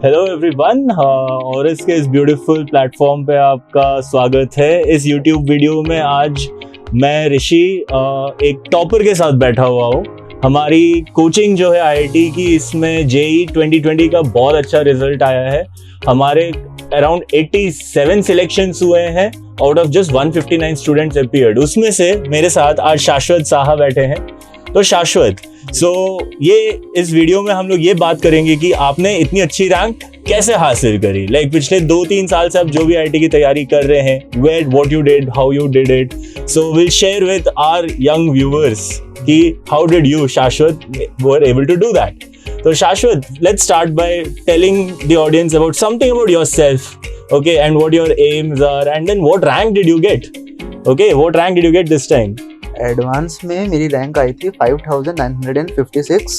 Hello everyone, और इसके इस ब्यूटीफुल प्लेटफॉर्म पे आपका स्वागत है। इस यूट्यूब वीडियो में आज मैं ऋषि एक टॉपर के साथ बैठा हुआ हूँ। हमारी कोचिंग जो है आईआईटी की, इसमें जेई 2020 का बहुत अच्छा रिजल्ट आया है। हमारे अराउंड 87 सिलेक्शंस हुए हैं out of just 159 students appeared. उसमें से मेरे साथ आज शाश्वत साहा बैठे हैं। तो शाश्वत, ये इस वीडियो में हम लोग ये बात करेंगे कि आपने इतनी अच्छी रैंक कैसे हासिल करी। पिछले 2-3 साल से आप जो भी आईआईटी की तैयारी कर रहे हैं, what you did, how you did it. So will share with our young viewers कि how did you, Shashwat, were able to do that. तो Shashwat, let's start by telling the audience about something about yourself, okay, and what your aims are, and then what rank did you get? Okay, what rank did you get this time? Advance में मेरी rank आई थी 5956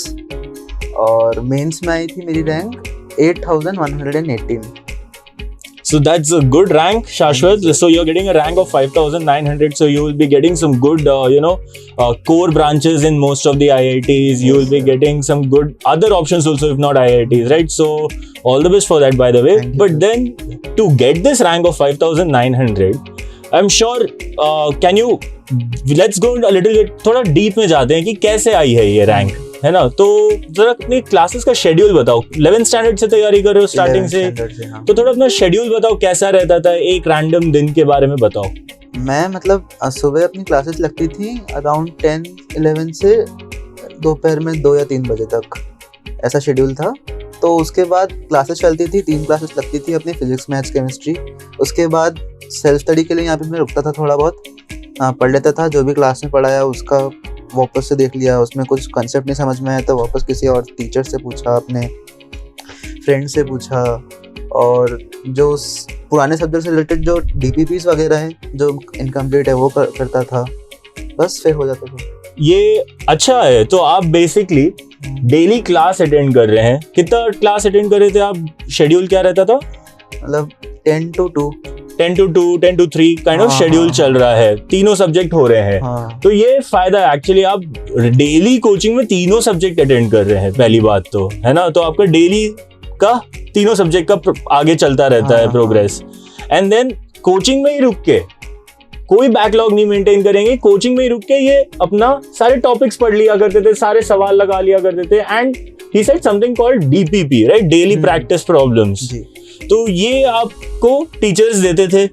और mains में आई थी मेरी rank 8118. So that's a good rank, Shashwat. So you're getting a rank of 5900, so you will be getting some good core branches in most of the IITs. You will be getting some good other options also, if not IITs, right? So all the best for that, by the way. But then to get this rank of 5900, I'm sure can you let's go a little bit, थोड़ा deep में जाते हैं कि कैसे आई है ये rank, है ना। तो जरा अपनी क्लासेस का शेड्यूल बताओ। 11th स्टैंडर्ड से तैयारी कर रहे हो स्टार्टिंग से, हाँ। तो थोड़ा अपना शेड्यूल बताओ, कैसा रहता था, एक रैंडम दिन के बारे में बताओ। मैं सुबह अपनी क्लासेस लगती थी अराउंड 10-11 से दोपहर में 2 या 3 बजे तक, ऐसा शेड्यूल था। तो उसके बाद क्लासेस चलती थी, 3 क्लासेस लगती थी अपनी, फिजिक्स, मैथ्स, केमिस्ट्री। उसके बाद सेल्फ स्टडी के लिए यहाँ पे मैं रुकता था, थोड़ा बहुत पढ़ लेता था। जो भी क्लास में पढ़ाया उसका वापस से देख लिया, उसमें कुछ कंसेप्ट नहीं समझ में आया तो वापस किसी और टीचर से पूछा, अपने फ्रेंड से पूछा, और जो पुराने सब्जेक्ट से रिलेटेड जो DPPs वगैरह हैं जो इनकम्प्लीट है वो करता था, बस फिर हो जाता था। ये अच्छा है। तो आप बेसिकली डेली क्लास अटेंड कर रहे हैं। कितना क्लास अटेंड कर रहे थे आप? शेड्यूल क्या रहता था? 10 to 2, 10 to 2, 10 to 3 kind of schedule चल रहा है। तीनों सब्जेक्ट हो रहे हैं। तो ये फायदा है एक्चुअली, आप डेली कोचिंग में तीनों सब्जेक्ट अटेंड कर रहे हैं, पहली बात तो, है ना। तो आपका डेली का तीनों सब्जेक्ट का आगे चलता रहता है प्रोग्रेस। एंड देन कोचिंग में ही रुक के कोई बैकलॉग नहीं मेंटेन करेंगे, कोचिंग में ही रुक के ये अपना सारे टॉपिक्स पढ़ लिया करते थे, सारे सवाल लगा लिया करते थे। And he said something called DPP, right, daily practice problems. तो ये आपको टीचर्स देते थे,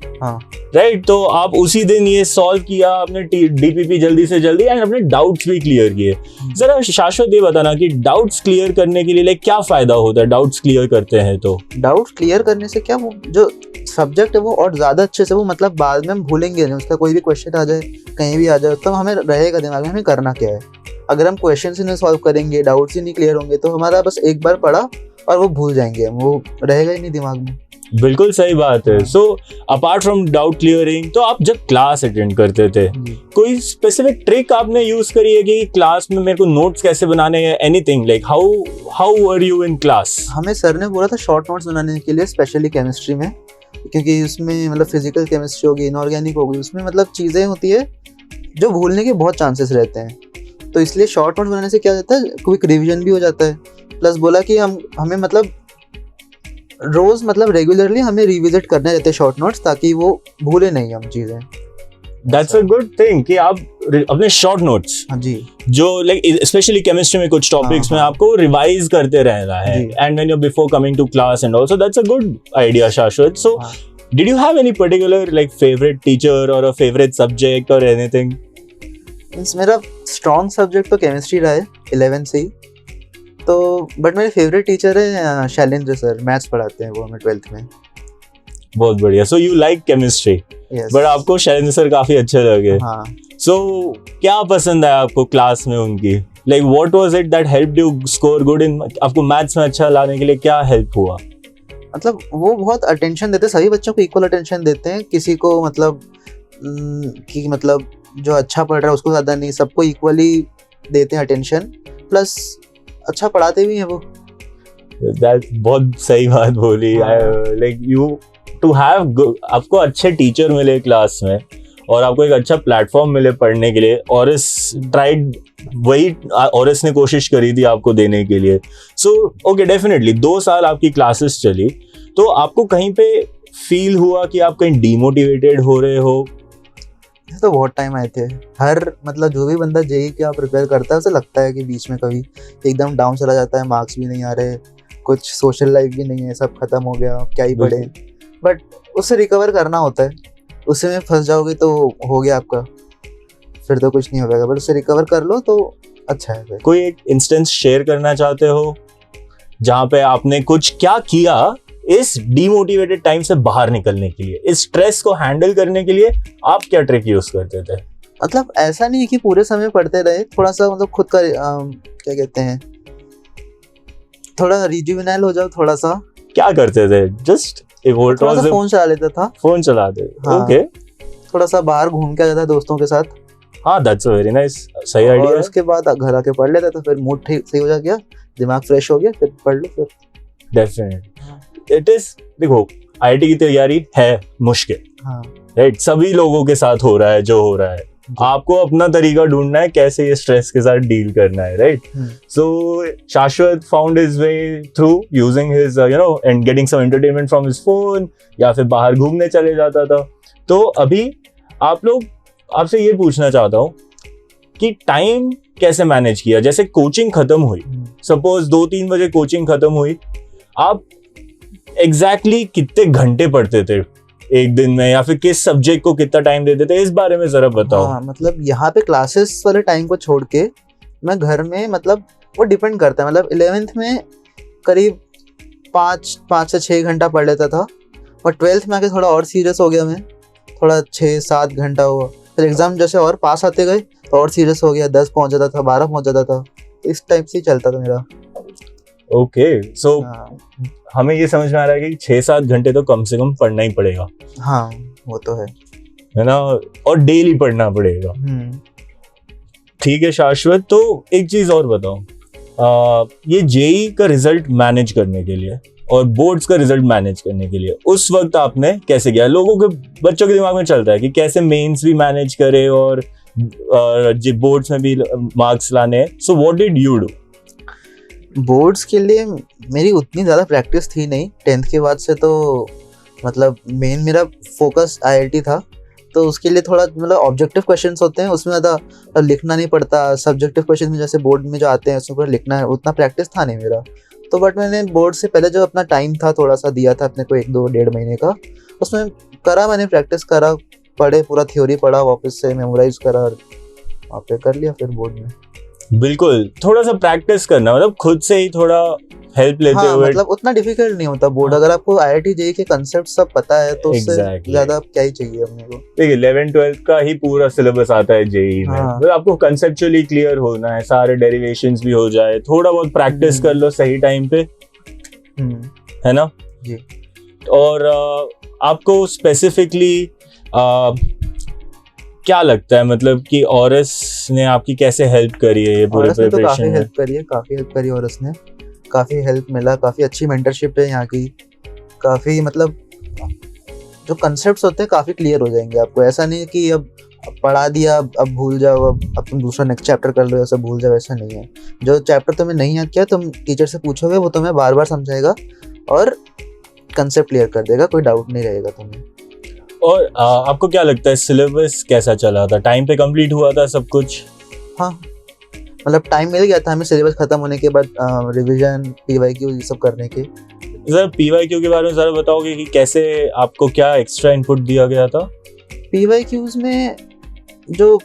राइट। तो आप उसी दिन ये सॉल्व किया अपने DPP जल्दी से जल्दी, एंड अपने डाउट्स भी क्लियर किए। जरा शाश्वत ये बताना कि डाउट्स क्लियर करने के लिए क्या फायदा होता है डाउट्स क्लियर करते हैं? तो डाउट्स क्लियर करने से क्या, वो जो सब्जेक्ट है वो और ज्यादा अच्छे से, वो बाद में हम भूलेंगे नहीं। उसका कोई भी क्वेश्चन आ जाए, कहीं भी आ जाए, तो हमें रहेगा दिमाग में हमें करना क्या है। अगर हम क्वेश्चन ही नहीं सॉल्व करेंगे, डाउट्स ही नहीं क्लियर होंगे, तो हमारा बस एक बार पढ़ा और वो भूल जाएंगे, वो रहेगा ही नहीं दिमाग में। बिल्कुल सही बात है। So apart from doubt clearing, तो आप जब क्लास अटेंड करते थे, कोई स्पेसिफिक ट्रिक आपने यूज करी है कि क्लास में मेरे को नोट्स कैसे बनाने हैं? Anything like how were you in class? हमें सर ने बोला था शॉर्ट नोट्स बनाने के लिए, स्पेशली केमिस्ट्री में, क्योंकि उसमें फिजिकल केमिस्ट्री होगी, इनऑर्गेनिक होगी, उसमें चीजें होती है जो भूलने के बहुत चांसेस रहते हैं। तो इसलिए शॉर्ट नोट्स बनाने से क्या होता है, क्विक रिवीजन भी हो जाता है। प्लस बोला कि हमें रोज रेगुलरली हमें रिविजिट करने रहते हैं शॉर्ट नोट्स, ताकि वो भूले नहीं हम चीजें। दैट्स अ गुड थिंग कि आप अपने शॉर्ट नोट्स, जी, जो स्पेशली केमिस्ट्री में कुछ टॉपिक्स में आपको रिवाइज करते रहना है, and when you before coming to class and also, that's a good idea, Shashwat. So did you have any particular favourite teacher और अ फेवरेट सब्जेक्ट और एनीथिंग? मेरा स्ट्रॉन्ग सब्जेक्ट तो केमिस्ट्री रहा है 11 से ही, तो बट मेरे फेवरेट टीचर है शैलेंद्र सर, मैथ्स पढ़ाते हैं वो हमें 12th में। बहुत बढ़िया। So you like chemistry, but आपको शैलेंद्र सर काफी अच्छे लगे। सो क्या पसंद है आपको क्लास में उनकी? What was it that helped you score good in? आपको मैथ्स में अच्छा लाने के लिए क्या हेल्प हुआ? वो बहुत अटेंशन देते, सभी बच्चों को इक्वल अटेंशन देते हैं। किसी को जो अच्छा पढ़ रहा है उसको ज्यादा नहीं, सबको इक्वली देते हैं अटेंशन, प्लस अच्छा पढ़ाते भी हैं वो। बहुत सही बात बोली। यू टू हैव, आपको अच्छे टीचर मिले क्लास में, और आपको एक अच्छा प्लेटफॉर्म मिले पढ़ने के लिए, और इस ट्राइड वही और इसने कोशिश करी थी आपको देने के लिए। सो ओके, डेफिनेटली 2 साल आपकी क्लासेस चली, तो आपको कहीं पे फील हुआ कि आप कहीं डीमोटिवेटेड हो रहे हो? तो बहुत टाइम आए थे। हर मतलब जो भी बंदा जेई क्या प्रिपेयर करता है उसे लगता है कि बीच में कभी एकदम डाउन चला जाता है, मार्क्स भी नहीं आ रहे, कुछ सोशल लाइफ भी नहीं है, सब खत्म हो गया, क्या ही पढ़े। बट उससे रिकवर करना होता है, उससे में फंस जाओगे तो हो गया आपका, फिर तो कुछ नहीं हो पाएगा। बट उससे रिकवर कर लो तो अच्छा है। कोई एक इंस्टेंस शेयर करना चाहते हो जहाँ पे आपने कुछ क्या किया इस डीमोटिवेटेड टाइम से बाहर निकलने के लिए, इस स्ट्रेस को हैंडल करने के लिए आप क्या ट्रिक यूज करते थे? मतलब ऐसा नहीं है कि पूरे समय पढ़ते रहे, थोड़ा सा मतलब खुद का क्या कहते हैं, थोड़ा रिजुवेनाइल हो जाओ थोड़ा सा। क्या करते थे? जस्ट एक थोड़ा सा फोन चला लेता था। फोन चलाते थे, हाँ, ओके। थोड़ा सा बाहर घूम के आ जाता दोस्तों के साथ। हाँ, दैट्स अ वेरी नाइस, सही आइडिया। और उसके बाद घर आके पढ़ लेता था, फिर मूड ठीक सही हो गया, दिमाग फ्रेश हो गया, फिर पढ़ लो फिर। डेफिनेटली इट इज, देखो आईआईटी की तैयारी है मुश्किल, हाँ राइट, सभी लोगों के साथ हो रहा है जो हो रहा है। आपको अपना तरीका ढूंढना है कैसे ये स्ट्रेस के साथ डील करना है, right? So Shashwat found his way through using his and getting some entertainment from his phone, या फिर बाहर घूमने चले जाता था। तो अभी आप लोग, आपसे ये पूछना चाहता हूँ कि टाइम कैसे मैनेज किया? जैसे कोचिंग खत्म हुई, सपोज 2-3 बजे कोचिंग खत्म हुई, आप एग्जैक्टली कितने घंटे पढ़ते थे एक दिन में, या फिर किस सब्जेक्ट को कितना टाइम देते थे, इस बारे में जरा बताओ। हाँ, मतलब यहाँ पे क्लासेस वाले टाइम को छोड़ के मैं घर में, मतलब वो डिपेंड करता है, मतलब 11th में करीब 5 से 6 घंटा पढ़ लेता था, और 12th में आके थोड़ा और सीरियस हो गया मैं, थोड़ा 6-7 घंटा हुआ। फिर एग्जाम जैसे और पास आते गए तो और सीरियस हो गया, 10 पहुंच जाता था, 12 पहुंच जाता था, इस टाइप से ही चलता था मेरा। ओके, सो हमें ये समझ में आ रहा है कि 6-7 घंटे तो कम से कम पढ़ना ही पड़ेगा। हाँ, वो तो है ना, और डेली पढ़ना पड़ेगा। ठीक है शाश्वत, तो एक चीज और बताओ, ये जेई का रिजल्ट मैनेज करने के लिए और बोर्ड्स का रिजल्ट मैनेज करने के लिए उस वक्त आपने कैसे किया? लोगों के, बच्चों के दिमाग में चलता है कि कैसे मेंस भी मैनेज करे और बोर्ड्स में भी मार्क्स लाने। So what did you do? Boards के लिए मेरी उतनी ज़्यादा प्रैक्टिस थी नहीं। 10th के बाद से तो मतलब मेन मेरा फोकस आईआईटी था, तो उसके लिए थोड़ा मतलब ऑब्जेक्टिव क्वेश्चंस होते हैं, उसमें ज़्यादा लिखना नहीं पड़ता। सब्जेक्टिव क्वेश्चन में जैसे बोर्ड में जो आते हैं उसमें पूरा लिखना है, उतना प्रैक्टिस था नहीं मेरा। तो बट मैंने बोर्ड से पहले जो अपना टाइम था थोड़ा सा दिया था अपने को, 1-2-1.5 महीने का, उसमें करा, मैंने प्रैक्टिस करा, पढ़े, पूरा थ्योरी पढ़ा, वापस से मेमोराइज करा, वहाँ पे कर लिया फिर बोर्ड में। बिल्कुल, थोड़ा सा प्रैक्टिस करना, मतलब खुद से ही थोड़ा हेल्प लेते हुए। मतलब उतना डिफिकल्ट नहीं होता बोर्ड, अगर आपको आईआईटी जेईई के कांसेप्ट सब पता है तो उससे ज्यादा क्या ही चाहिए अपने को। देखिए 11th-12th का ही पूरा सिलेबस आता है जेईई में, मतलब आपको कंसेप्चुअली क्लियर होना है, सारे डेरिवेशंस भी हो जाए, थोड़ा बहुत प्रैक्टिस कर लो सही टाइम पे, है ना जी। और आपको स्पेसिफिकली क्या लगता है, मतलब कि ऑरस ने आपकी कैसे हेल्प करी है ये पूरे प्रिपरेशन में? काफी हेल्प करी ऑरस ने, काफी हेल्प मिला, काफी अच्छी मेंटरशिप है यहाँ की, काफी मतलब जो कंसेप्ट्स होते हैं काफी क्लियर हो जाएंगे आपको। ऐसा नहीं है कि अब पढ़ा दिया अब भूल जाओ, अब तुम दूसरा नेक्स्ट चैप्टर कर लो, ऐसा भूल जाओ, ऐसा नहीं है। जो चैप्टर तुम्हें नहीं याद किया तुम टीचर से पूछोगे, वो तुम्हें बार बार समझाएगा और कंसेप्ट क्लियर कर देगा, कोई डाउट नहीं रहेगा तुम्हें। और आपको क्या लगता है सिलेबस कैसा चला था? टाइम पे कंप्लीट हुआ था सब कुछ? हाँ, मतलब टाइम मिल गया था हमें सिलेबस खत्म होने के बाद रिवीजन, पीवाईक्यू ये सब करने के। सर पीवाईक्यू के बारे में जरा बताओगे कि कैसे आपको क्या एक्स्ट्रा इनपुट दिया गया था? पीवाईक्यूज में जो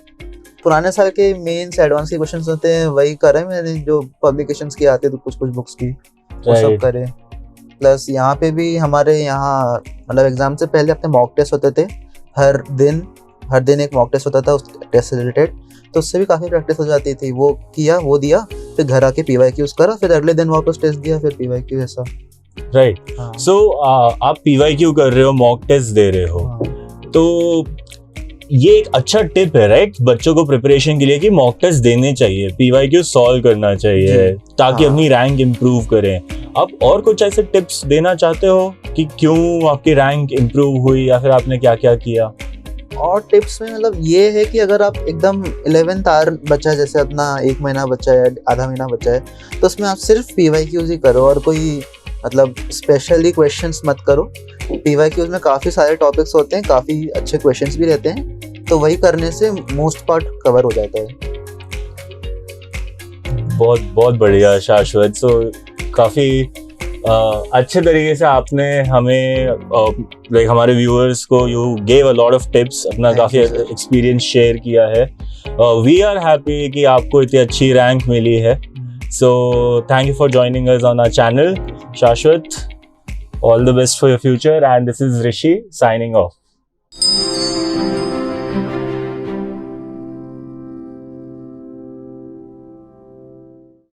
पुराने साल के मेंस एडवांस के क्वेश्चंस होते हैं वही करे मैंने, जो पब्लिकेशंस के आते तो कुछ बुक्स की वो सब करे। प्लस यहाँ पे भी हमारे यहाँ मतलब एग्जाम से पहले अपने मॉक टेस्ट होते थे, हर दिन एक मॉक टेस्ट होता था उस टेस्ट से रिलेटेड, तो उससे भी काफ़ी प्रैक्टिस हो जाती थी। वो किया, वो दिया, फिर घर आके पीवाईक्यूज करा, फिर अगले दिन वापस टेस्ट दिया, फिर पीवाईक्यू, ऐसा। राइट। सो आप पीवाईक्यू कर रहे हो, मॉक टेस्ट दे रहे हो, तो ये एक अच्छा टिप है राइट बच्चों को प्रिपरेशन के लिए कि मॉक टेस्ट देने चाहिए, पीवाईक्यू सॉल्व करना चाहिए ताकि अपनी रैंक इम्प्रूव करें। आप और कुछ ऐसे टिप्स देना चाहते हो कि क्यों आपकी रैंक इम्प्रूव हुई या फिर आपने क्या क्या किया? और टिप्स में मतलब ये है कि अगर आप एकदम 11th आवर बचा है, जैसे अपना 1 महीना बचा है, आधा महीना बचा है, तो उसमें आप सिर्फ PYQs ही करो और कोई मतलब स्पेशली क्वेश्चंस मत करो। PYQs में काफ़ी सारे टॉपिक्स होते हैं, काफ़ी अच्छे क्वेश्चंस भी रहते हैं, तो वही करने से मोस्ट पार्ट कवर हो जाता है। बहुत बहुत बढ़िया शाश्वत। सो काफ़ी अच्छे तरीके से आपने हमें लाइक हमारे व्यूअर्स को you gave a lot of tips, अपना काफ़ी एक्सपीरियंस शेयर किया है। वी आर हैप्पी कि आपको इतनी अच्छी रैंक मिली है। So thank you for joining us on our channel Shashwat. All the best for your future and this is Rishi signing of.